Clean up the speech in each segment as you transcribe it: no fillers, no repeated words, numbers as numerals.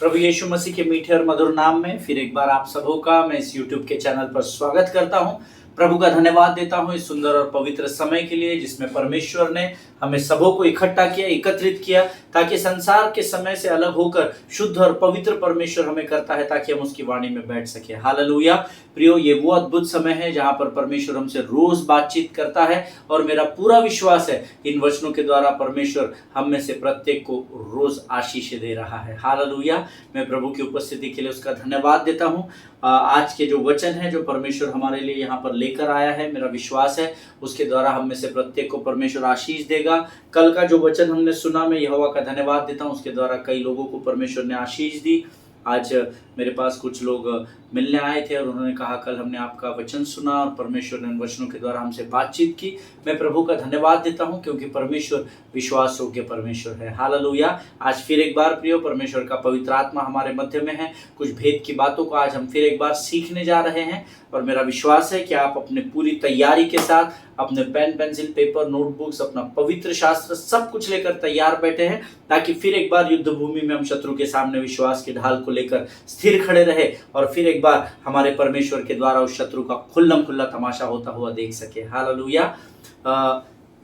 प्रभु यीशु मसीह के मीठे और मधुर नाम में फिर एक बार आप सबों का मैं इस YouTube के चैनल पर स्वागत करता हूं। प्रभु का धन्यवाद देता हूं इस सुंदर और पवित्र समय के लिए जिसमें परमेश्वर ने हमें सबों को इकट्ठा किया, एकत्रित किया, ताकि संसार के समय से अलग होकर शुद्ध और पवित्र परमेश्वर हमें करता है ताकि हम उसकी वाणी में बैठ सके। हालेलुया। प्रियो, ये वो अद्भुत समय है जहां पर परमेश्वर हमसे रोज बातचीत करता है और मेरा पूरा विश्वास है इन वचनों के द्वारा परमेश्वर हम में से प्रत्येक को रोज आशीष दे रहा है। हालेलुया। मैं प्रभु की उपस्थिति के लिए उसका धन्यवाद देता हूँ। आज के जो वचन है जो परमेश्वर हमारे लिए यहाँ पर लेकर आया है, मेरा विश्वास है उसके द्वारा हम में से प्रत्येक को परमेश्वर आशीष देगा। कल का जो वचन हमने सुना, मैं यहोवा का धन्यवाद देता हूँ, उसके द्वारा कई लोगों को परमेश्वर ने आशीष दी। आज मेरे पास कुछ लोग मिलने आए थे और उन्होंने कहा कल हमने आपका वचन सुना और परमेश्वर ने उन वचनों के द्वारा हमसे बातचीत की। मैं प्रभु का धन्यवाद देता हूं क्योंकि परमेश्वर विश्वास योग्य परमेश्वर है। हालेलुया। आज फिर एक बार प्रियो परमेश्वर का पवित्र आत्मा हमारे मध्य में है। कुछ भेद की बातों को आज हम फिर एक बार सीखने जा रहे हैं और मेरा विश्वास है कि आप अपने पूरी तैयारी के साथ अपने पेन पेंसिल पेपर नोटबुक्स अपना पवित्र शास्त्र सब कुछ लेकर तैयार बैठे हैं ताकि फिर एक बार युद्ध भूमि में हम शत्रु के सामने विश्वास के ढाल को लेकर स्थिर खड़े रहे और फिर एक बार हमारे परमेश्वर के द्वारा उस शत्रु का खुल्लम खुल्ला तमाशा होता हुआ देख सके। हालेलुया।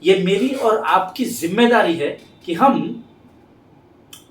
ये मेरी और आपकी जिम्मेदारी है कि हम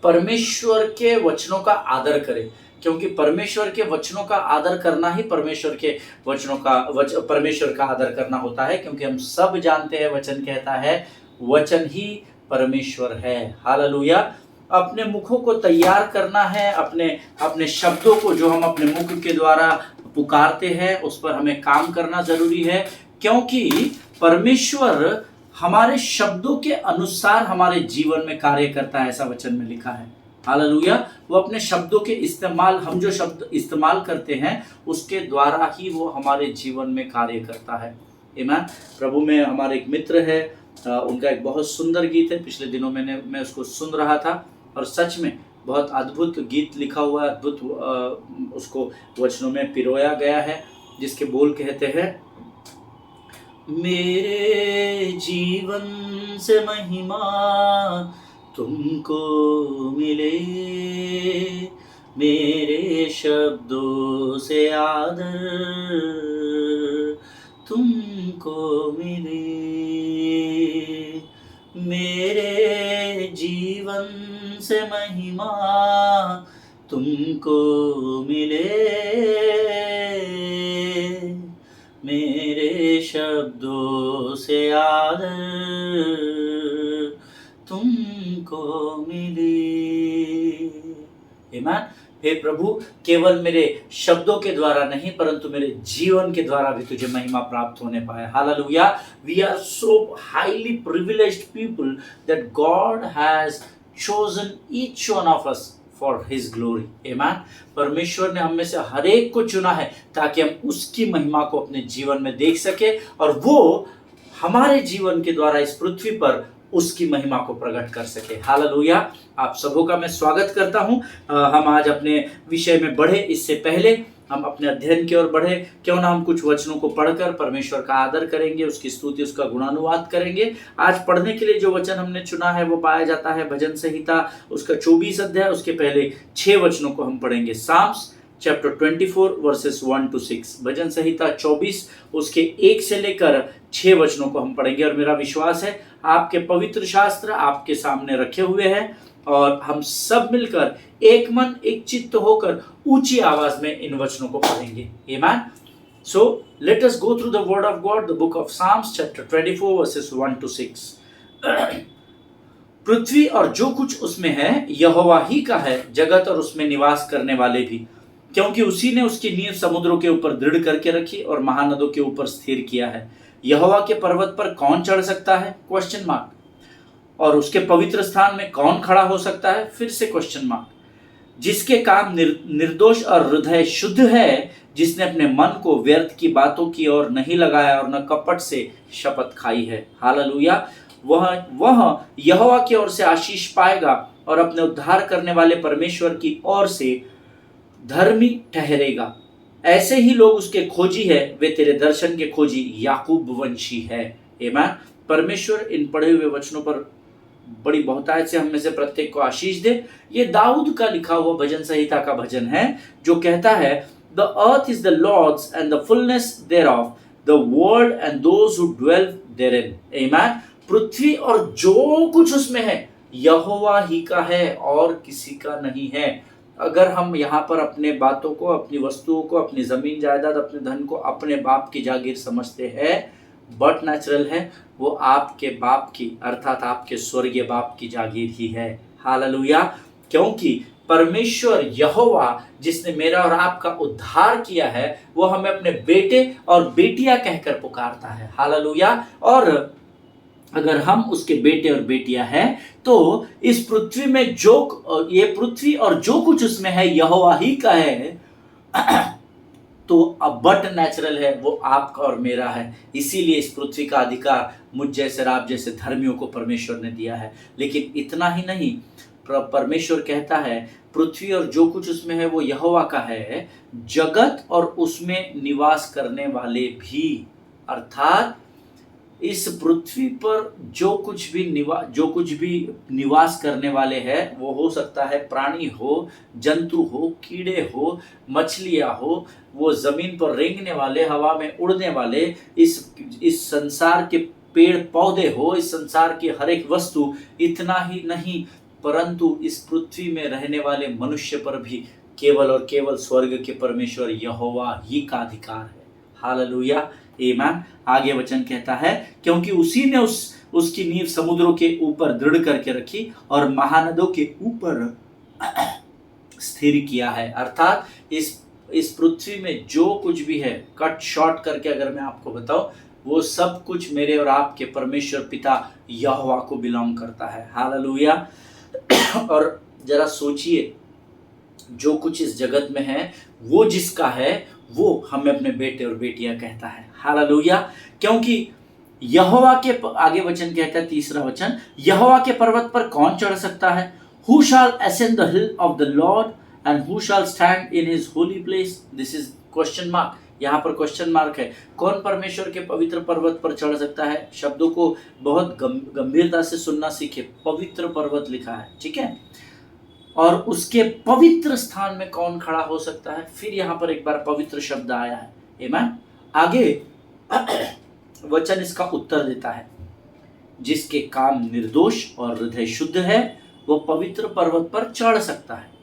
परमेश्वर के वचनों का आदर करें, क्योंकि परमेश्वर के वचनों का आदर करना ही परमेश्वर के वचनों का परमेश्वर का आदर करना होता है, क्योंकि हम सब जानते हैं वचन कहता है वचन ही परमेश्वर है। हालेलुया। अपने मुखों को तैयार करना है, अपने शब्दों को जो हम अपने मुख के द्वारा पुकारते हैं उस पर हमें काम करना जरूरी है, क्योंकि परमेश्वर हमारे शब्दों के अनुसार हमारे जीवन में कार्य करता है, ऐसा वचन में लिखा है। हालेलुया। वो अपने शब्दों के इस्तेमाल, हम जो शब्द इस्तेमाल करते हैं उसके द्वारा ही वो हमारे जीवन में कार्य करता है। आमीन। प्रभु में हमारे एक मित्र है, उनका एक बहुत सुंदर गीत है, पिछले दिनों मैं उसको सुन रहा था और सच में बहुत अद्भुत गीत लिखा हुआ है, अद्भुत उसको वचनों में पिरोया गया है, जिसके बोल कहते हैं, मेरे जीवन से महिमा तुमको मिले, मेरे शब्दों से आदर तुमको मिले, मेरे जीवन से महिमा तुमको मिले, मेरे शब्दों से आदर तुमको मिले। आमीन। हे प्रभु, केवल मेरे शब्दों के द्वारा नहीं परंतु मेरे जीवन के द्वारा भी तुझे महिमा प्राप्त होने पाए। Hallelujah. We are so highly privileged people that God has chosen each one of us for his glory. आमीन। परमेश्वर ने हम में से हर एक को चुना है ताकि हम उसकी महिमा को अपने जीवन में देख सके और वो हमारे जीवन के द्वारा इस पृथ्वी पर उसकी महिमा को प्रकट कर सके। हालेलुया। आप सबों का मैं स्वागत करता हूं। हम आज अपने विषय में बढ़े, इससे पहले हम अपने अध्ययन की ओर बढ़े, क्यों ना हम कुछ वचनों को पढ़कर परमेश्वर का आदर करेंगे, उसकी स्तुति, उसका गुणानुवाद करेंगे। आज पढ़ने के लिए जो वचन हमने चुना है वो पाया जाता है भजन संहिता उसका 24 अध्याय, उसके पहले 6 वचनों को हम पढ़ेंगे। साम्स चैप्टर 24 वर्सेस 1 to 6, भजन संहिता 24 उसके 1 से लेकर 6 वचनों को हम पढ़ेंगे और मेरा विश्वास है आपके पवित्र शास्त्र आपके सामने रखे हुए हैं और हम सब मिलकर एक मन एक चित्त होकर ऊंची आवाज में इन वचनों को पढ़ेंगे। आमीन। So let us go through the word of God, the book of Psalms chapter 24 verses 1 to 6। पृथ्वी और जो कुछ उसमें है यहोवा ही का है, जगत और उसमें निवास करने वाले भी, क्योंकि उसी ने उसकी नींव समुद्रों के ऊपर दृढ़ करके रखी और महानदों के ऊपर स्थिर किया है। यहोवा के पर्वत पर कौन चढ़ सकता है? Question mark. और उसके पवित्र स्थान में कौन खड़ा हो सकता है? फिर से क्वेश्चन मार्क। जिसके काम निर्दोष और हृदय शुद्ध है, जिसने अपने मन को व्यर्थ की बातों की ओर नहीं लगाया और न कपट से शपथ खाई है। हालेलुया। वह यहोवा की ओर से आशीष पाएगा और अपने उद्धार करने वाले परमेश्वर की ओर से धर्मी ठहरेगा। ऐसे ही लोग उसके खोजी है, वे तेरे दर्शन के खोजी याकूब वंशी है। आमीन। परमेश्वर इन पढ़े हुए वचनों पर बड़ी बहुतायत से हम में से प्रत्येक को आशीष दे। ये दाऊद का लिखा हुआ भजन संहिता का भजन है जो कहता है, the earth is the Lord's and the fullness thereof, the world and those who dwell therein. आमीन। पृथ्वी और जो कुछ उसमें है यहोवा ही का है और किसी का नहीं है। अगर हम यहाँ पर अपने बातों को, अपनी वस्तुओं को, अपनी जमीन जायदाद, अपने धन को अपने बाप की जागीर समझते हैं, बट नेचुरल है वो आपके बाप की अर्थात आपके स्वर्गीय बाप की जागीर ही है। हालेलुया। क्योंकि परमेश्वर यहोवा जिसने मेरा और आपका उद्धार किया है वो हमें अपने बेटे और बेटियां कहकर पुकारता है। हालेलुया। और अगर हम उसके बेटे और बेटियां हैं तो इस पृथ्वी में ये पृथ्वी और जो कुछ उसमें है यहोवा ही का है, तो अब बट नेचुरल है वो आपका और मेरा है। इसीलिए इस पृथ्वी का अधिकार मुझ जैसे और आप जैसे धर्मियों को परमेश्वर ने दिया है। लेकिन इतना ही नहीं, परमेश्वर कहता है पृथ्वी और जो कुछ उसमें है वो यहोवा का है, जगत और उसमें निवास करने वाले भी, अर्थात इस पृथ्वी पर जो कुछ भी निवास करने वाले हैं, वो हो सकता है प्राणी हो, जंतु हो, कीड़े हो, मछलियां हो, वो जमीन पर रेंगने वाले, हवा में उड़ने वाले, इस संसार के पेड़ पौधे हो, इस संसार की हर एक वस्तु। इतना ही नहीं परंतु इस पृथ्वी में रहने वाले मनुष्य पर भी केवल और केवल स्वर्ग के परमेश्वर यहोवा ही का अधिकार है। हालेलुया। आमीन। आगे वचन कहता है, क्योंकि उसी ने उसकी नींव समुद्रों के ऊपर दृढ़ करके रखी और महानदों के ऊपर स्थिर किया है। अर्थात इस पृथ्वी में जो कुछ भी है, कट शॉर्ट करके अगर मैं आपको बताऊं, वो सब कुछ मेरे और आपके परमेश्वर पिता यहोवा को बिलोंग करता है। हालेलुया। और जरा सोचिए, जो कुछ इस जगत में है वो जिसका है वो हमें अपने बेटे और बेटियां कहता है। हालेलुया। क्योंकि यहोवा के, आगे वचन कहता है, तीसरा वचन, यहोवा के पर्वत पर कौन चढ़ सकता है? Who shall ascend the hill of the Lord and who shall stand in his holy place? This is question mark. यहाँ पर क्वेश्चन मार्क है। कौन परमेश्वर के पवित्र पर्वत पर चढ़ सकता है? शब्दों को बहुत गंभीरता से सुनना सीखे। पवित्र पर्वत लिखा है, ठीक है। और उसके पवित्र स्थान में कौन खड़ा हो सकता है? फिर यहाँ पर एक बार पवित्र शब्द आया है। आमीन। आगे वचन इसका उत्तर देता है, जिसके काम निर्दोष और हृदय शुद्ध है वो पवित्र पर्वत पर चढ़ सकता है।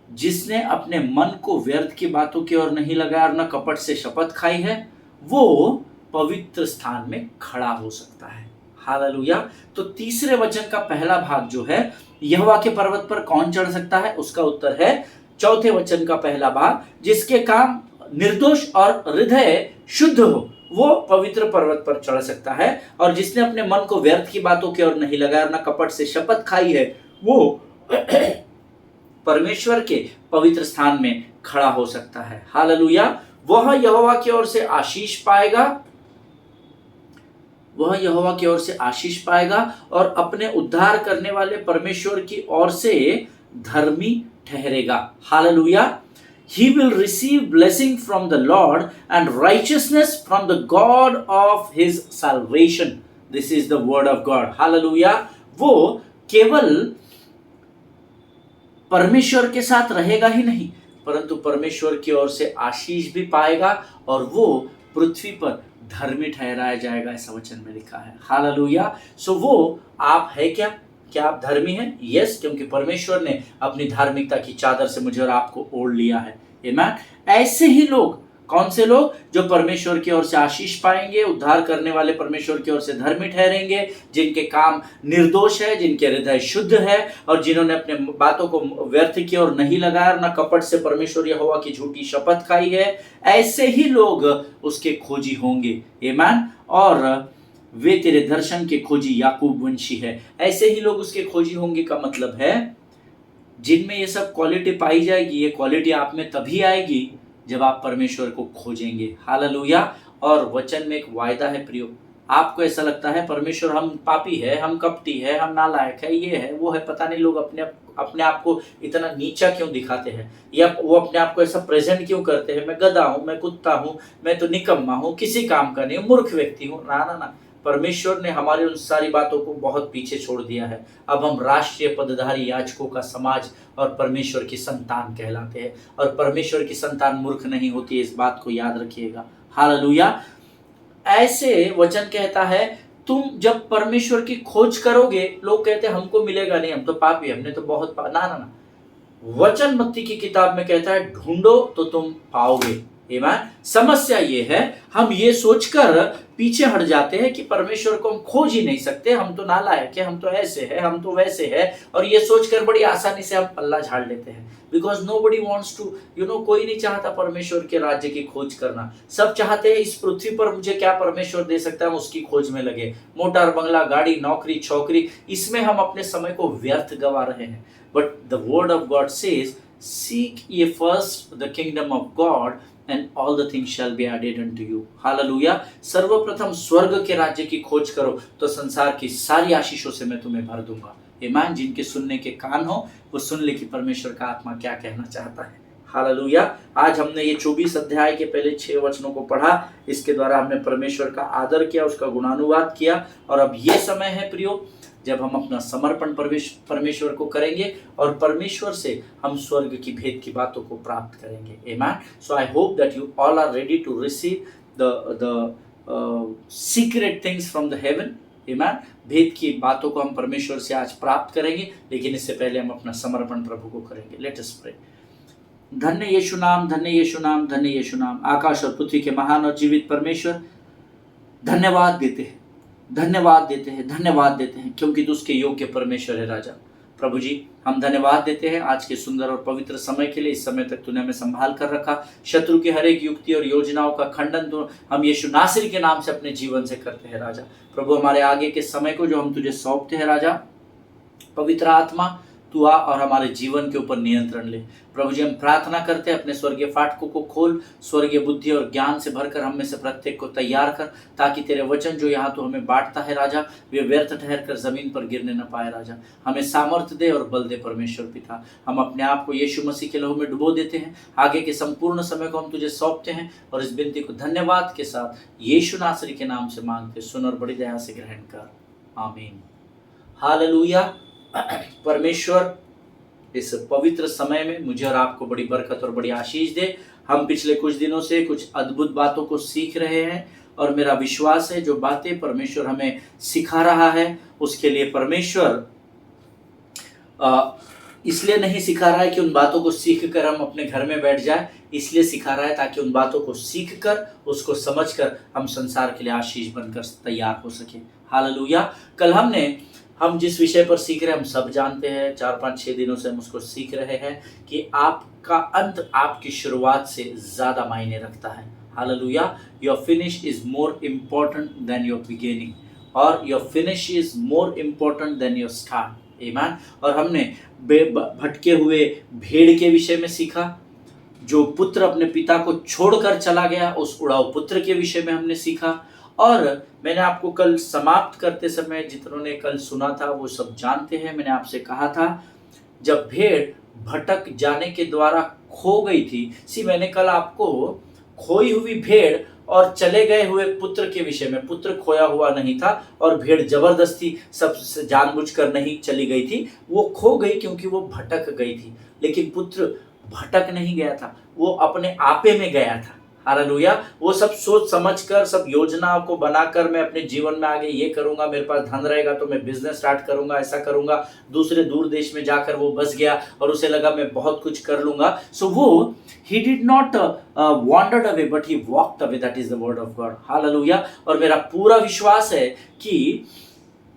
जिसने अपने मन को व्यर्थ की बातों की ओर नहीं लगाया और न कपट से शपथ खाई है, वो पवित्र स्थान में खड़ा हो सकता है। हालेलुया। तो तीसरे वचन का पहला भाग जो है, यहोवा के पर्वत पर कौन चढ़ सकता है, उसका उत्तर है चौथे वचन का पहला भाग, जिसके काम निर्दोष और हृदय शुद्ध हो वो पवित्र पर्वत पर चढ़ सकता है। और जिसने अपने मन को व्यर्थ की बातों की ओर नहीं लगाया और न कपट से शपथ खाई है, वो परमेश्वर के पवित्र स्थान में खड़ा हो सकता है। हालेलुया। वह यहोवा की ओर से आशीष पाएगा, वह यहोवा की ओर से आशीष पाएगा और अपने उद्धार करने वाले परमेश्वर की ओर से धर्मी ठहरेगा। Hallelujah. He will receive blessing from the Lord and righteousness from the God of his salvation. This is the word of God. Hallelujah. वो केवल परमेश्वर के साथ रहेगा ही नहीं, परंतु परमेश्वर की ओर से आशीष भी पाएगा और वो पृथ्वी पर धर्मी ठहराया जाएगा, ऐसा वचन में लिखा है। हालेलुया। सो वो आप है क्या आप धर्मी हैं? यस, क्योंकि परमेश्वर ने अपनी धार्मिकता की चादर से मुझे और आपको ओढ़ लिया है। आमीन। ऐसे ही लोग, कौन से लोग? जो परमेश्वर की ओर से आशीष पाएंगे, उद्धार करने वाले परमेश्वर की ओर से धर्मी ठहरेंगे, जिनके काम निर्दोष है, जिनके हृदय शुद्ध है और जिन्होंने अपने बातों को व्यर्थ की ओर नहीं लगाया, न कपट से परमेश्वर यहोवा की झूठी शपथ खाई है। ऐसे ही लोग उसके खोजी होंगे। आमीन। और वे तेरे दर्शन के खोजी याकूब वंशी है। ऐसे ही लोग उसके खोजी होंगे का मतलब है जिनमें ये सब क्वालिटी पाई जाएगी। ये क्वालिटी आप में तभी आएगी जब आप परमेश्वर को खोजेंगे। हालेलुया। और वचन में एक वायदा है प्रियो। आपको ऐसा लगता है परमेश्वर हम पापी है, हम कपटी है, हम नालायक है, ये है वो है, पता नहीं लोग अपने आप को इतना नीचा क्यों दिखाते हैं, या वो अपने आप को ऐसा प्रेजेंट क्यों करते हैं, मैं गधा हूँ, मैं कुत्ता हूँ, मैं तो निकम्मा हूँ, किसी काम का नहीं हूँ, मूर्ख व्यक्ति हूँ। ना ना ना, परमेश्वर ने हमारी उन सारी बातों को बहुत पीछे छोड़ दिया है। अब हम राष्ट्रीय पदधारी याजकों का समाज और परमेश्वर की संतान कहलाते हैं, और परमेश्वर की संतान मूर्ख नहीं होती है, इस बात को याद रखिएगा। हालेलुया। ऐसे वचन कहता है, तुम जब परमेश्वर की खोज करोगे, लोग कहते हैं हमको मिलेगा नहीं, हम तो पापी, हमने तो बहुत ना ना ना, वचन मत्ती की किताब में कहता है ढूंढो तो तुम पाओगे। आमीन। समस्या ये है, हम ये सोचकर पीछे हट जाते हैं कि परमेश्वर को हम खोज ही नहीं सकते, हम तो नालायक है, हम तो ऐसे है, हम तो वैसे है, और ये सोचकर बड़ी आसानी से हम पल्ला झाड़ लेते हैं। बिकॉज नोबडी वांट्स टू कोई नहीं चाहता परमेश्वर के राज्य की खोज करना। सब चाहते हैं इस पृथ्वी पर मुझे क्या परमेश्वर दे सकता है, हम उसकी खोज में लगे। मोटर, बंगला, गाड़ी, नौकरी, छोकरी, इसमें हम अपने समय को व्यर्थ गवा रहे हैं। But the word of God says, seek ye first the kingdom of God and all the things shall be added unto you. Hallelujah. सर्वप्रथम स्वर्ग के राज्य की खोज करो तो संसार की सारी आशीषों से मैं तुम्हें भर दूंगा। ईमान। जिनके सुनने के कान हो वो सुन ले कि परमेश्वर का आत्मा क्या कहना चाहता है। हालेलुया। आज हमने ये 24 अध्याय के पहले 6 वचनों को पढ़ा। इसके द्वारा हमने परमेश्वर का आदर किया, उसका गुणानुवाद किया, और अब ये समय है प्रियो जब हम अपना समर्पण परमेश्वर को करेंगे और परमेश्वर से हम स्वर्ग की भेद की बातों को प्राप्त करेंगे। आमीन। So I hope that you all are ready to receive the secret things from the heaven. आमीन। भेद की बातों को हम परमेश्वर से आज प्राप्त करेंगे, लेकिन इससे पहले हम अपना समर्पण प्रभु को करेंगे। Let us pray. धन्य यीशु नाम, धन्य यीशु नाम, धन्य यीशु नाम। आकाश और पृथ्वी के महान और जीवित परमेश्वर, धन्यवाद देते हैं, धन्यवाद देते हैं, धन्यवाद देते हैं, क्योंकि तू उसके योग्य परमेश्वर है राजा। प्रभु जी, हम धन्यवाद देते हैं आज के सुंदर और पवित्र समय के लिए। इस समय तक तूने हमें संभाल कर रखा। शत्रु की हर एक युक्ति और योजनाओं का खंडन तो हम यीशु नासरी के नाम से अपने जीवन से करते हैं राजा। प्रभु, हमारे आगे के समय को जो हम तुझे सौंपते हैं राजा, पवित्र आत्मा तू आ और हमारे जीवन के ऊपर नियंत्रण ले। प्रभु जी, हम प्रार्थना करते हैं, अपने स्वर्गीय फाटकों को खोल, स्वर्गीय बुद्धि और ज्ञान से भरकर हम में से प्रत्येक को तैयार कर, ताकि तेरे वचन जो यहाँ तो हमें बांटता है राजा, वे व्यर्थ ठहर कर जमीन पर गिरने न पाए राजा। हमें सामर्थ्य दे और बल दे परमेश्वर पिता। हम अपने आप को यीशु मसीह के लहू में डुबो देते हैं। आगे के संपूर्ण समय को हम तुझे सौंपते हैं और इस विनती को धन्यवाद के साथ यीशु नासरी के नाम से मांगते, सुन और बड़ी दया से ग्रहण कर। आमीन। हालेलुया। परमेश्वर इस पवित्र समय में मुझे और आपको बड़ी बरकत और बड़ी आशीष दे। हम पिछले कुछ दिनों से कुछ अद्भुत बातों को सीख रहे हैं, और मेरा विश्वास है जो बातें परमेश्वर हमें सिखा रहा है उसके लिए परमेश्वर इसलिए नहीं सिखा रहा है कि उन बातों को सीख कर हम अपने घर में बैठ जाए, इसलिए सिखा रहा है ताकि उन बातों को सीख कर, उसको समझ कर हम संसार के लिए आशीष बनकर तैयार हो सके। हालेलुया। कल हम जिस विषय पर सीख रहे हैं, हम सब जानते हैं, 4-5-6 दिनों से हम उसको सीख रहे हैं कि आपका अंत आपकी शुरुआत से ज़्यादा मायने रखता है। हालेलुया। Your finish is more important than your beginning, और your finish is more important than your start. आमीन। और हमने भटके हुए भेड़ के विषय में सीखा, जो पुत्र अपने पिता को छोड़कर चला गया, उस उड़ाऊ पुत्र के विषय में हमने सीखा। और मैंने आपको कल समाप्त करते समय, जितनों ने कल सुना था वो सब जानते हैं, मैंने आपसे कहा था जब भेड़ भटक जाने के द्वारा खो गई थी। मैंने कल आपको खोई हुई भेड़ और चले गए हुए पुत्र के विषय में, पुत्र खोया हुआ नहीं था और भेड़ जबरदस्ती सब जानबूझकर नहीं चली गई थी, वो खो गई क्योंकि वो भटक गई थी। लेकिन पुत्र भटक नहीं गया था, वो अपने आपे में गया था। हालेलुया। वो सब सोच समझ कर, सब योजनाओं को बनाकर, मैं अपने जीवन में आगे ये करूंगा, मेरे पास धन रहेगा तो मैं बिजनेस स्टार्ट करूंगा, ऐसा करूंगा। दूसरे दूर देश में जाकर वो बस गया और उसे लगा मैं बहुत कुछ कर लूंगा। सो वो he did not wandered away but he walked away. That is the word of God. Hallelujah. और मेरा पूरा विश्वास है कि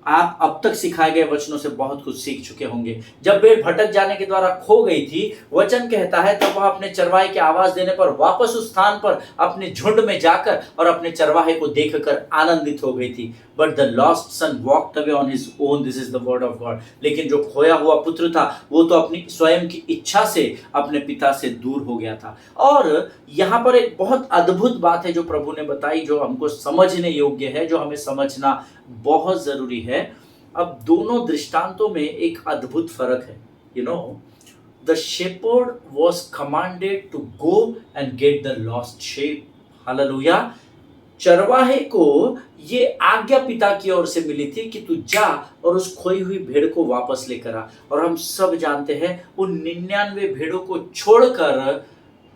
आप अब तक सिखाए गए वचनों से बहुत कुछ सीख चुके होंगे। जब भेड़ भटक जाने के द्वारा खो गई थी, वचन कहता है तब वह अपने चरवाहे की आवाज देने पर वापस उस स्थान पर अपने झुंड में जाकर और अपने चरवाहे को देखकर आनंदित हो गई थी। But the lost son walked away on his own, this is the word of God. लेकिन जो खोया हुआ पुत्र था वो तो अपनी स्वयं की इच्छा से अपने पिता से दूर हो गया था। और यहाँ पर एक बहुत अद्भुत बात है जो प्रभु ने बताई, जो हमको समझने योग्य है, जो हमें समझना बहुत जरूरी है। अब दोनों दृष्टांतों में एक अद्भुत फर्क है। The shepherd was commanded to go and get the lost sheep. Hallelujah. चरवाहे को ये आज्ञा पिता की ओर से मिली थी कि तू जा और उस खोई हुई भेड़ को वापस लेकर आ। और हम सब जानते हैं उन 99 भेड़ों को छोड़कर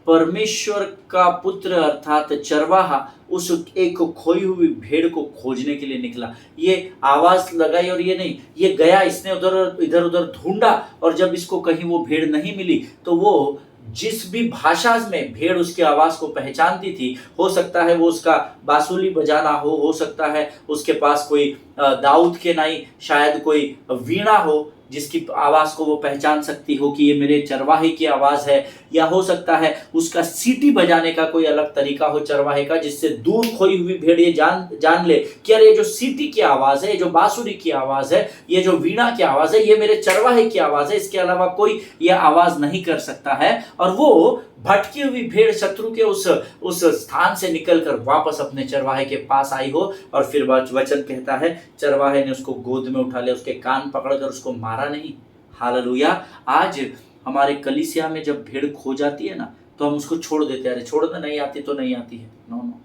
परमेश्वर का पुत्र अर्थात चरवाहा उस एक खोई हुई भेड़ को खोजने के लिए निकला। ये आवाज लगाई और ये नहीं, ये गया, इसने उधर इधर उधर ढूंढा और जब इसको कहीं वो भेड़ नहीं मिली तो वो जिस भी भाषा में भेड़ उसकी आवाज को पहचानती थी, हो सकता है वो उसका बांसुरी बजाना हो सकता है उसके पास कोई दाऊद के नाई शायद कोई वीणा हो जिसकी आवाज को वो पहचान सकती हो कि ये मेरे चरवाहे की आवाज है, या हो सकता है उसका सीटी बजाने का कोई अलग तरीका हो चरवाहे का, जिससे दूर खोई हुई भेड़ ये जान ले कि अरे ये जो सीटी की आवाज है, ये जो बांसुरी की आवाज है, ये जो वीणा की आवाज है, ये मेरे चरवाहे की आवाज है, इसके अलावा कोई ये आवाज नहीं कर सकता है। और वो भटकी हुई भेड़ शत्रु के उस स्थान से निकलकर वापस अपने चरवाहे के पास आई हो। और फिर वचन कहता है चरवाहे ने उसको गोद में उठा लिया, उसके कान पकड़कर उसको मारा नहीं। हालेलुया। आज हमारे कलीसिया में जब भेड़ खो जाती है ना तो हम उसको छोड़ देते हैं, अरे छोड़ दो, नहीं आती तो नहीं आती है। नो नो,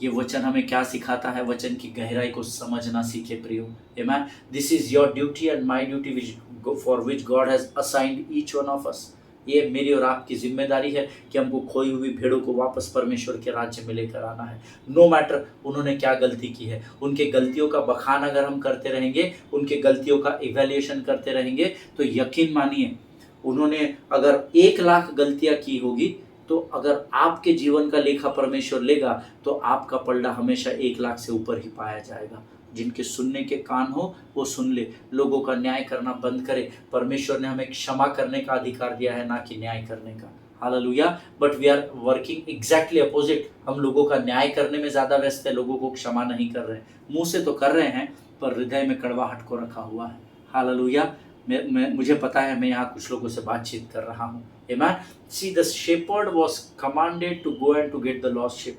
ये वचन हमें क्या सिखाता है? वचन की गहराई को समझना सीखे प्रियो। आमेन। This is your duty and my duty for which God has assigned each one of us. ये मेरी और आपकी जिम्मेदारी है कि हमको खोई हुई भेड़ों को वापस परमेश्वर के राज्य में लेकर आना है। नो मैटर उन्होंने क्या गलती की है, उनके गलतियों का बखान अगर हम करते रहेंगे, उनके गलतियों का इवैल्यूएशन करते रहेंगे, तो यकीन मानिए उन्होंने अगर 1,00,000 गलतियां की होगी तो अगर आपके जीवन का लेखा परमेश्वर लेगा तो आपका पलड़ा हमेशा 1,00,000 से ऊपर ही पाया जाएगा। जिनके सुनने के कान हो वो सुन ले, लोगों का न्याय करना बंद करे। परमेश्वर ने हमें क्षमा करने का अधिकार दिया है, ना कि न्याय करने का। Hallelujah. But we are working exactly opposite. हम लोगों का न्याय करने में ज्यादा व्यस्त है, लोगों को क्षमा नहीं कर रहे हैं। मुंह से तो कर रहे हैं पर हृदय में कड़वाहट को रखा हुआ है। हालेलुया। मुझे पता है मैं यहाँ कुछ लोगों से बातचीत कर रहा हूँ। Amen. See, the shepherd was commanded to go and to get the lost sheep.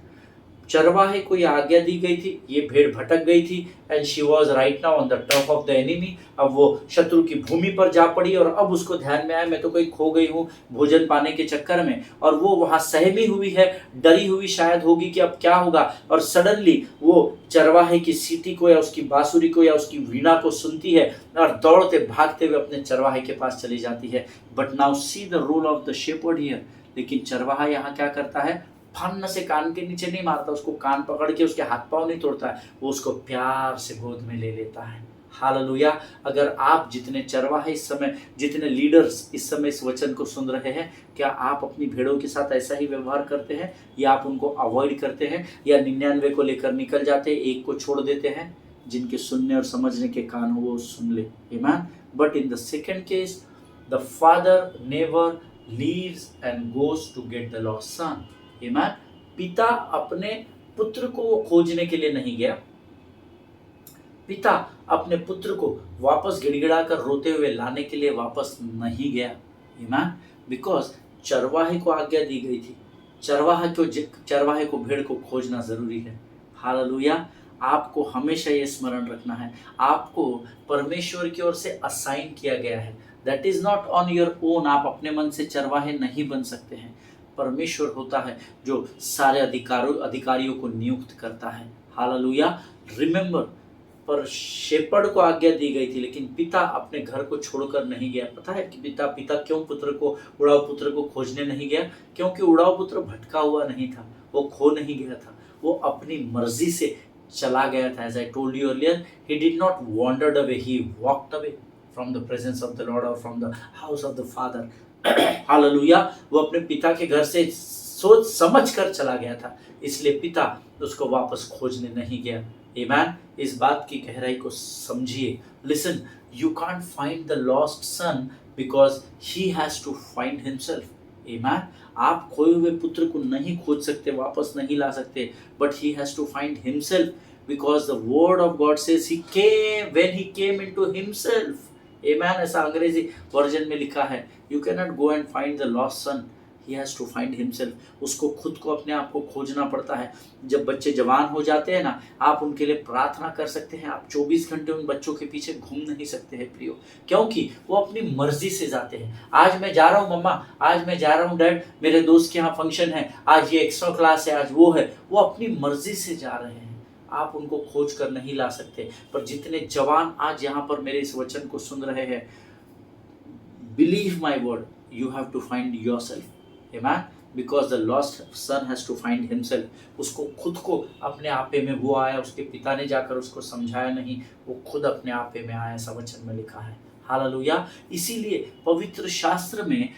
चरवाहे को यह आज्ञा दी गई थी, ये भेड़ भटक गई थी and she was right now on the turf of the enemy. अब वो शत्रु की भूमि पर जा पड़ी और अब उसको ध्यान में आया मैं तो कहीं खो गई हूँ भोजन पाने के चक्कर में, और वो वहां सहमी हुई है, डरी हुई शायद होगी कि अब क्या होगा। और सडनली वो चरवाहे की सीटी को या उसकी बांसुरी को या उसकी वीणा को सुनती है और दौड़ते भागते हुए अपने चरवाहे के पास चली जाती है। But now see the role of the shepherd here. लेकिन चरवाहा यहाँ क्या करता है? फन से कान के नीचे नहीं मारता, उसको कान पकड़ के उसके हाथ पांव नहीं तोड़ता है, वो उसको प्यार से गोद में ले लेता है। हालेलुया। अगर आप जितने चरवाहे इस समय, जितने लीडर्स इस समय इस वचन को सुन रहे हैं, क्या आप अपनी भेड़ों के साथ ऐसा ही व्यवहार करते हैं, या आप उनको अवॉइड करते हैं, या 99 को लेकर निकल जाते हैं, एक को छोड़ देते हैं? जिनके सुनने और समझने के कान हो वो सुन ले। आमीन। But in the second case the father never leaves and goes to get the lost son. आमीन। पिता अपने पुत्र को खोजने के लिए नहीं गया, पिता अपने पुत्र को वापस गिड़गिड़ा कर रोते हुए लाने के लिए वापस नहीं गया। आमीन। बिकॉज चरवाहे को आज्ञा दी गई थी, चरवाहे को भेड़ को खोजना जरूरी है। हालेलुया। आपको हमेशा ये स्मरण रखना है, आपको परमेश्वर की ओर से असाइन किया गया है। That is not on your own. आप अपने मन से चरवाहे नहीं बन सकते हैं। परमेश्वर होता है जो सारे अधिकारियों को नियुक्त करता है। हालेलुया। रिमेंबर, पर शेपर्ड को आज्ञा दी गई थी लेकिन पिता अपने घर को छोड़कर नहीं गया। पता है कि पिता क्यों उड़ाऊ पुत्र को खोजने नहीं गया? क्योंकि उड़ाऊ पुत्र भटका हुआ नहीं था, वो खो नहीं गया था, वो अपनी मर्जी से चला गया था। As I told you earlier, he did not wandered away, he walked away from the presence of the Lord or from the house of the Father. Hallelujah. वो अपने पिता के घर से सोच समझ कर चला गया था, इसलिए पिता उसको वापस खोजने नहीं गया। आमीन। इस बात की गहराई को समझिए। Listen, you can't find the lost son because he has to find himself. आमीन। आप खोए हुए पुत्र को नहीं खोज सकते, वापस नहीं ला सकते, but he has to find himself because the word of God says he came when he came into himself. आमीन। ऐसा अंग्रेजी वर्जन में लिखा है। You can not go and find the lost son he has to find himself. उसको खुद को अपने आप को खोजना पड़ता है। जब बच्चे जवान हो जाते हैं ना, आप उनके लिए प्रार्थना कर सकते हैं, आप 24 घंटे उन बच्चों के पीछे घूम नहीं सकते हैं प्रियो, क्योंकि वो अपनी मर्जी से जाते हैं। आज मैं जा रहा हूँ मम्मा, आज मैं जा रहा हूँ डैड, मेरे दोस्त के यहाँ फंक्शन है, आज ये एक्स्ट्रा क्लास है, आज वो है, वो अपनी मर्जी से जा रहे हैं। आप उनको खोज कर नहीं ला सकते। पर जितने जवान आज यहाँ पर मेरे इस वचन को सुन रहे हैं, believe my word, you have to find yourself, amen, because the lost son has to find himself। उसको खुद को अपने आपे में वो आया, उसके पिता ने जाकर उसको समझाया नहीं, वो खुद अपने आपे में आया, ऐसा वचन में लिखा है। हालेलुया। इसीलिए पवित्र शास्त्र में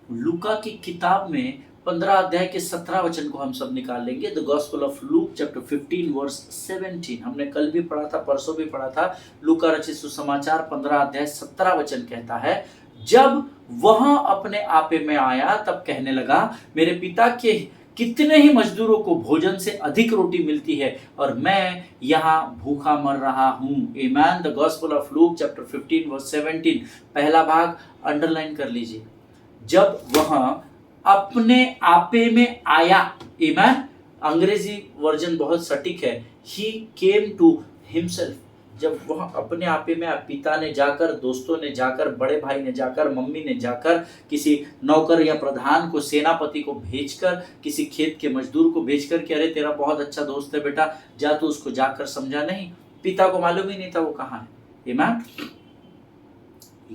लूका की किताब में 15 अध्याय के 17 वचन को हम सब निकाल लेंगे। The gospel of Luke chapter 15 verse 17, हमने कल भी पढ़ा था, परसों भी पढ़ा था। लूका रचित सुसमाचार 15 अध्याय 17 वचन कहता है, जब वह अपने आपे में आया तब कहने लगा, मेरे पिता के कितने ही मजदूरों को भोजन से अधिक रोटी मिलती है और मैं यहाँ भूखा मर रहा हूँ। आमेन। The gospel of Luke chapter 15 verse 17, पहला भाग अंडरलाइन कर लीजिए। जब वह अपने आपे में आया, आमेन। अंग्रेजी वर्जन बहुत सटीक है, ही केम टू हिमसेल्फ। जब वह अपने आपे में, पिता ने जाकर, दोस्तों ने जाकर, बड़े भाई ने जाकर, मम्मी ने जाकर, किसी नौकर या प्रधान को, सेनापति को भेजकर, किसी खेत के मजदूर को भेजकर कि अरे तेरा बहुत अच्छा दोस्त है बेटा, जा तू उसको जाकर समझा, नहीं, पिता को मालूम ही नहीं था वो कहाँ है। आमीन।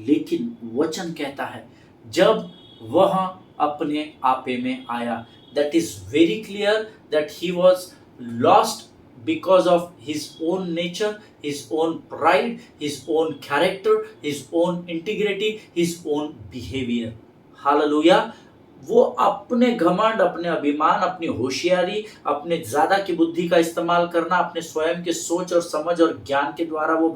लेकिन वचन कहता है जब वह अपने आपे में आया, that is very clear that he was lost because of his own nature, his own pride, his own character, his own integrity, his own behavior। Hallelujah. वो अपने घमंड, अपने अभिमान, अपनी होशियारी, अपने ज्यादा की बुद्धि का इस्तेमाल करना, अपने स्वयं के सोच और समझ और ज्ञान के द्वारा वो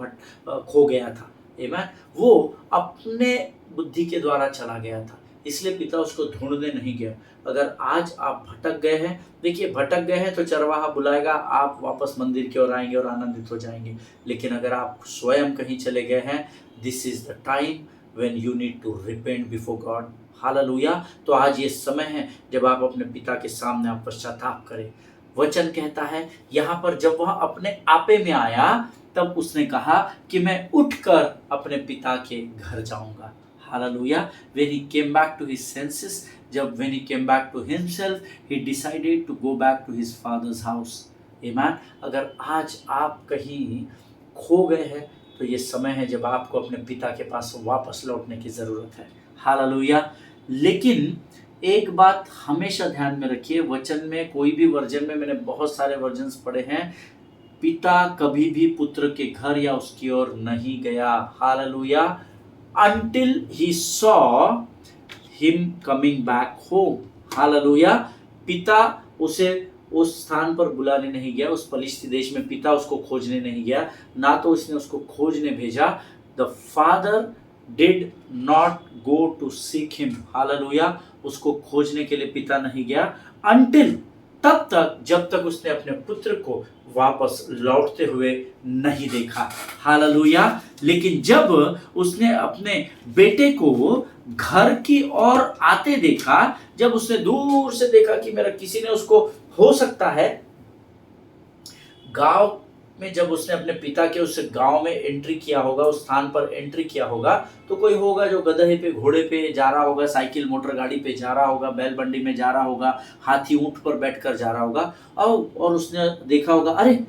खो गया था। आमीन। वो अपने बुद्धि के द्वारा चला गया था, इसलिए पिता उसको ढूंढने नहीं गया। अगर आज आप भटक गए हैं, देखिए भटक गए हैं तो चरवाहा बुलाएगा, आप वापस मंदिर की ओर आएंगे और आनंदित हो जाएंगे। लेकिन अगर आप स्वयं कहीं चले गए हैं, this is the time when you need to repent before God. Hallelujah. तो आज ये समय है जब आप अपने पिता के सामने आप पश्चाताप करें। वचन कहता है यहाँ पर, जब वह अपने आपे में आया तब उसने कहा कि मैं उठकर अपने पिता के घर जाऊंगा। Hallelujah। When he came back to his senses, when he came back to himself, he decided to go back to his father's house। Amen। अगर आज आप कहीं खो गए हैं तो ये समय है जब आपको अपने पिता के पास वापस लौटने की जरूरत है। हालेलुया। लेकिन एक बात हमेशा ध्यान में रखिए, वचन में कोई भी वर्जन में, मैंने बहुत सारे वर्जन्स पढ़े हैं, पिता कभी भी पुत्र के घर या उसकी ओर नहीं गया। Hallelujah. Until he saw him coming back home। Hallelujah. पिता उसे उस स्थान पर बुलाने नहीं गया, उस पलिश्ती देश में पिता उसको खोजने नहीं गया, ना तो उसने उसको खोजने भेजा। The father did not go to seek him। Hallelujah. उसको खोजने के लिए पिता नहीं गया, until, तब तक जब तक उसने अपने पुत्र को वापस लौटते हुए नहीं देखा। हालेलुया। लेकिन जब उसने अपने बेटे को घर की ओर आते देखा, जब उसने दूर से देखा कि मेरा किसी ने उसको, हो सकता है गांव में, जब उसने अपने पिता के उस गांव में एंट्री किया होगा, उस स्थान पर एंट्री किया होगा, तो कोई होगा जो गधे पे, घोड़े पे जा रहा होगा, साइकिल मोटर गाड़ी पे जा रहा होगा, बैलबंडी में जा रहा होगा, हाथी ऊंट पर बैठकर जा रहा होगा, और उसने देखा होगा, अरे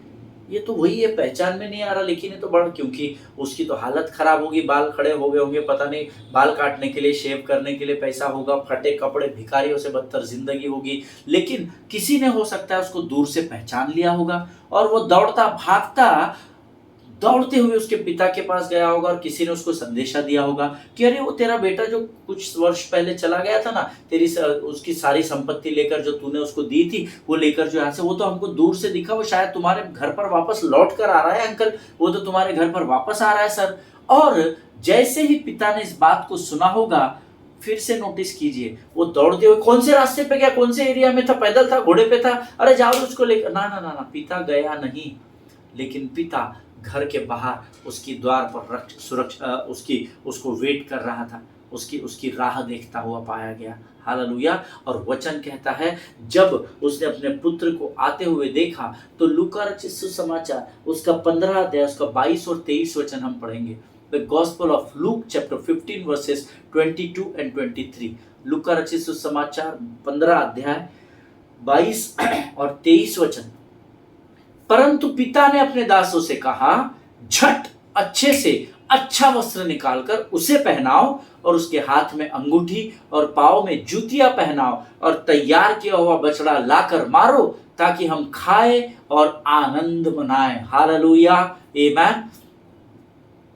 ये तो वही है, पहचान में नहीं आ रहा, लेकिन ये तो बड़ा, क्योंकि उसकी तो हालत खराब होगी, बाल खड़े हो गए होंगे, पता नहीं बाल काटने के लिए, शेव करने के लिए पैसा होगा, फटे कपड़े, भिखारियों से बदतर जिंदगी होगी, लेकिन किसी ने हो सकता है उसको दूर से पहचान लिया होगा और वो दौड़ता भागता दौड़ते हुए उसके पिता के पास गया होगा और किसी ने उसको संदेशा दिया होगा कि अरे वो तेरा बेटा जो कुछ वर्ष पहले चला गया था ना, तेरी उसकी सारी संपत्ति लेकर जो तूने उसको दी थी, वो लेकर जो यहाँ से, वो तो हमको दूर से दिखा, वो शायद तुम्हारे घर पर वापस लौट कर आ रहा है अंकल, वो तो तुम्हारे घर पर वापस आ रहा है सर। और जैसे ही पिता ने इस बात को सुना होगा, फिर से नोटिस कीजिए, वो दौड़ते हुए कौन से रास्ते पे गया, कौन से एरिया में था, पैदल था, घोड़े पे था, अरे जाओ उसको लेकर, ना ना ना ना, पिता गया नहीं, लेकिन पिता घर के बाहर उसकी द्वार पर सुरक्षा उसको वेट कर रहा था। उसकी उसकी राह देखता हुआ पाया गया। हालेलुया। और वचन कहता है जब उसने अपने पुत्र को आते हुए देखा, तो लूका रचित सुसमाचार उसका 15 अध्याय उसका 22 और 23 वचन हम पढ़ेंगे। The gospel of Luke chapter 15 versus 22 and 23। लूका रचित सुसमाचार 15 अध्याय 22 और 23 वचन। परंतु पिता ने अपने दासों से कहा, झट अच्छे से अच्छा वस्त्र निकालकर उसे पहनाओ और उसके हाथ में अंगूठी और पांव में जूतियां पहनाओ और तैयार किया हुआ बछड़ा लाकर मारो, ताकि हम खाए और आनंद मनाएं। Hallelujah, amen.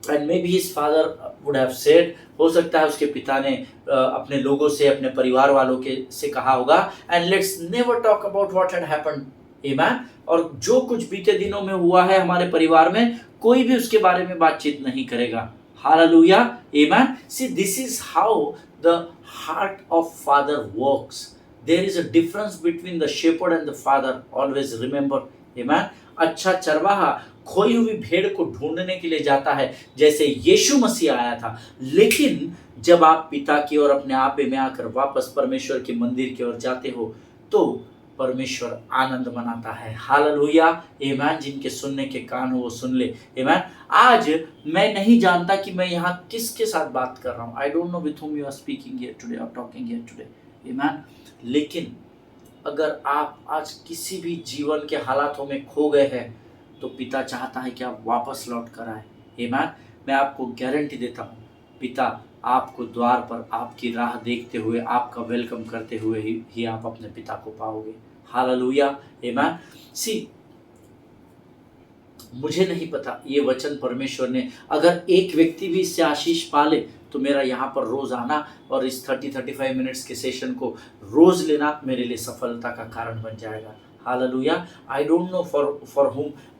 And may be his father would have said, हो सकता है उसके पिता ने अपने लोगों से, अपने परिवार वालों के से कहा होगा, and let's never talk about what had happened, आमेन। और जो कुछ बीते दिनों में हुआ है हमारे परिवार में, कोई भी उसके बारे में बातचीत नहीं करेगा। हालेलुया, आमेन। See, this is how the heart of father works. There is a difference between the shepherd and the father, always remember, आमेन। अच्छा चरवाहा खोई हुई भेड़ को ढूंढने के लिए जाता है, जैसे यीशु मसीह आया था। लेकिन जब आप पिता की ओर अपने आपे में आकर वापस परमेश्वर के मंदिर की ओर जाते हो, तो परमेश्वर आनंद मनाता है। हालेलुया, आमेन। जिनके सुनने के कान हो वो सुन ले, आमेन। आज मैं नहीं जानता कि मैं यहाँ किसके साथ बात कर रहा हूँ। I don't know with whom you are speaking here today or talking here today, आमेन। लेकिन अगर आप आज किसी भी जीवन के हालातों में खो गए हैं, तो पिता चाहता है कि आप वापस लौट कर आए, आमेन। मैं आपको गारंटी देता हूँ, पिता आपको द्वार पर आपकी राह देखते हुए, आपका वेलकम करते हुए ही आप अपने पिता को पाओगे। हालेलुया, आमेन। सी, मुझे नहीं पता ये वचन परमेश्वर ने, अगर एक व्यक्ति भी इससे आशीष पाले, तो मेरा यहाँ पर रोज आना और इस 30-35 मिनट्स के सेशन को रोज लेना मेरे लिए सफलता का कारण बन जाएगा। Hallelujah. I don't know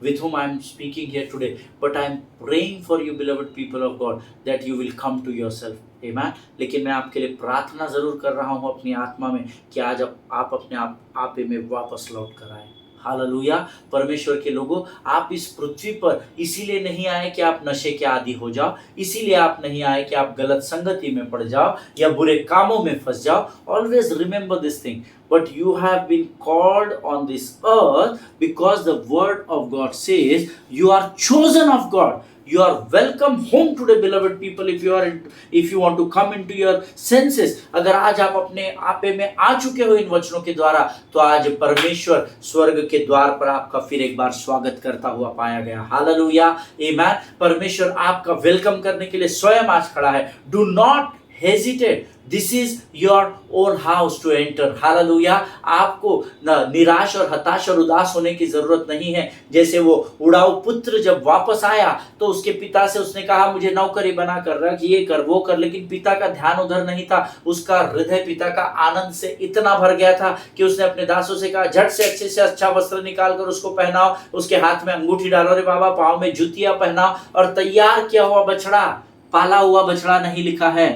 with whom I am speaking here today, but I am praying for you, beloved people of God, that you will come to yourself. Amen. लेकिन मैं आपके लिए प्रार्थना जरूर कर रहा हूँ अपनी आत्मा में कि आज आप अपने आपे में वापस लौट कर आए। हालेलुया। परमेश्वर के लोगों, आप इस पृथ्वी पर इसीलिए नहीं आए कि आप नशे के आदी हो जाओ, इसीलिए आप नहीं आए कि आप गलत संगति में पड़ जाओ या बुरे कामों में फंस जाओ। Always remember this thing, but you have been called on this earth because the word of God says you are chosen of God. You are welcome home today, beloved people, if you want to come into your senses. अगर आज आप अपने आपे में आ चुके हो इन वचनों के द्वारा, तो आज परमेश्वर स्वर्ग के द्वार पर आपका फिर एक बार स्वागत करता हुआ पाया गया। हालेलुया, आमेन। परमेश्वर आपका वेलकम करने के लिए स्वयं आज खड़ा है। Do not hesitate. This is your own house to enter. Hallelujah. आपको निराश और हताश और उदास होने की जरूरत नहीं है। जैसे वो उड़ाऊ पुत्र जब वापस आया, तो उसके पिता से उसने कहा, मुझे नौकरी बना कर रख, ये कर वो कर, लेकिन पिता का ध्यान उधर नहीं था। उसका हृदय पिता का आनंद से इतना भर गया था कि उसने अपने दासों से कहा, झट से अच्छे से अच्छा वस्त्र निकाल कर उसको पहनाओ, उसके हाथ में अंगूठी डालो रे बाबा, पाँव में जूतियां पहनाओ, और तैयार किया हुआ बछड़ा, पाला हुआ बछड़ा नहीं लिखा है।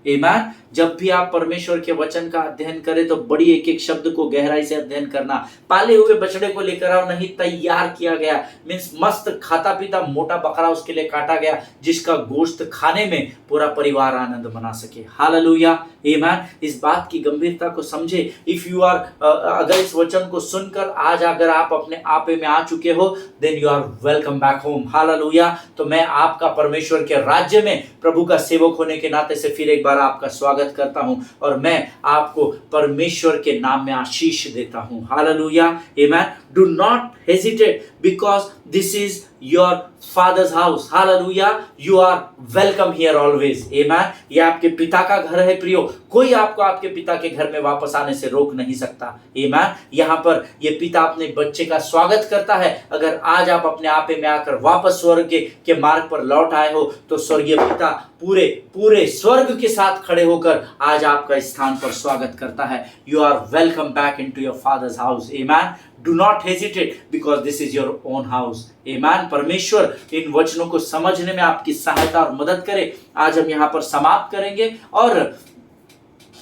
आमेन। जब भी आप परमेश्वर के वचन का अध्ययन करें, तो बड़ी एक एक शब्द को गहराई से अध्ययन करना। पाले हुए बछड़े को लेकर आओ, नहीं तैयार किया गया, मीन्स मस्त खाता पीता मोटा बकरा उसके लिए काटा गया, जिसका गोश्त खाने में पूरा परिवार आनंद मना सके। हालेलुया, आमेन। इस बात की गंभीरता को समझे। इफ यू आर अगर इस वचन को सुनकर आज अगर आप अपने आपे में आ चुके हो, then you are welcome back home. Hallelujah. तो मैं आपका परमेश्वर के राज्य में प्रभु का सेवक होने के नाते से फिर एक बार आपका स्वागत करता हूं, और मैं आपको परमेश्वर के नाम में आशीष देता हूं। हालेलुया, आमेन। Do not hesitate, because this is your father's house. हालेलुया, you are welcome here always. आमेन। ये आपके पिता का घर है प्रियो, कोई आपको आपके पिता के घर में वापस आने से रोक नहीं सकता। आमेन। यहाँ पर ये पिता अपने बच्चे का स्वागत करता है। अगर आज आप अपने आपे में आकर वापस स्वर्ग के मार्ग पर लौट आए हो, तो स्वर्गीय पिता पूरे स्वर्ग के साथ खड़े होकर आज आपका स्थान पर स्वागत करता है। You are welcome back into your father's house. आमेन। Do not hesitate, because this is your own house. आमेन। परमेश्वर इन वचनों को समझने में आपकी सहायता और मदद करे। आज हम यहाँ पर समाप्त करेंगे, और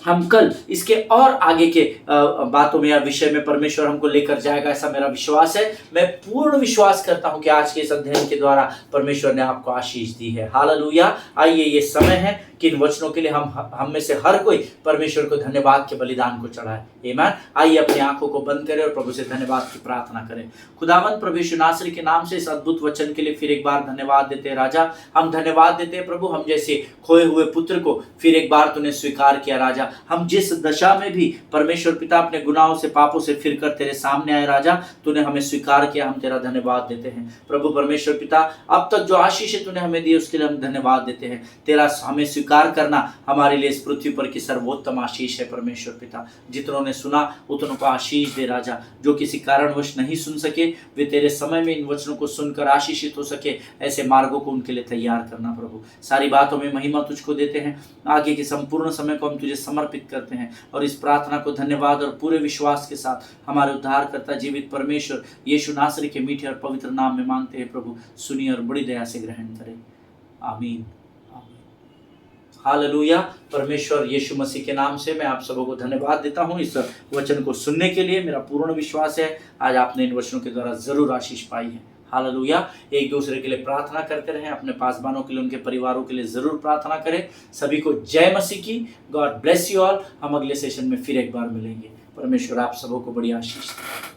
हम कल इसके और आगे के बातों में या विषय में परमेश्वर हमको लेकर जाएगा, ऐसा मेरा विश्वास है। मैं पूर्ण विश्वास करता हूं कि आज के इस अध्ययन के द्वारा परमेश्वर ने आपको आशीष दी है। हालेलुया। आइए, ये समय है कि इन वचनों के लिए हम में से हर कोई परमेश्वर को धन्यवाद के बलिदान को चढ़ाए। आमीन। आइए अपनी आंखों को बंद करें और प्रभु से धन्यवाद की प्रार्थना करें। खुदावंद प्रभु यीशु नासरी के नाम से इस अद्भुत वचन के लिए फिर एक बार धन्यवाद देते हैं राजा। हम धन्यवाद देते हैं प्रभु, हम जैसे खोए हुए पुत्र को फिर एक बार तूने स्वीकार किया राजा। हम जिस दशा में भी परमेश्वर पिता अपने गुनाहों से पापों से फिरकर तेरे सामने आए राजा, तूने हमें स्वीकार किया, हम तेरा धन्यवाद देते हैं प्रभु परमेश्वर पिता। अब तक जो आशीष तूने हमें दी उसके लिए हम धन्यवाद देते हैं। तेरा हमें स्वीकार करना हमारे लिए इस पृथ्वी पर की सर्वोत्तम आशीष है परमेश्वर पिता। जितनों ने सुना उतनों को आशीष दे राजा। जो किसी कारणवश नहीं सुन सके वे तेरे समय में इन वचनों को सुनकर आशीषित हो सके, ऐसे मार्गों को उनके लिए तैयार करना प्रभु। सारी बातों में महिमा तुझको देते हैं। आगे के संपूर्ण समय को हम तुझे समर्पित करते हैं और इस प्रार्थना को धन्यवाद और पूरे विश्वास के साथ हमारे उद्धारकर्ता जीवित परमेश्वर यीशु नासरी के मीठे और पवित्र नाम में मांगते हैं प्रभु। सुनिए और बड़ी दया से ग्रहण करें। आमीन। हालेलुया। परमेश्वर यीशु मसीह के नाम से मैं आप सबों को धन्यवाद देता हूं इस वचन को सुनने के लिए। मेरा पूर्ण विश्वास है आज आपने इन वचनों के द्वारा जरूर आशीष पाई है। हालेलुया। एक दूसरे के लिए प्रार्थना करते रहें, अपने पासबानों के लिए, उनके परिवारों के लिए जरूर प्रार्थना करें। सभी को जय मसीह की। God bless you all. हम अगले सेशन में फिर एक बार मिलेंगे। परमेश्वर आप सबों को बड़ी आशीष दे।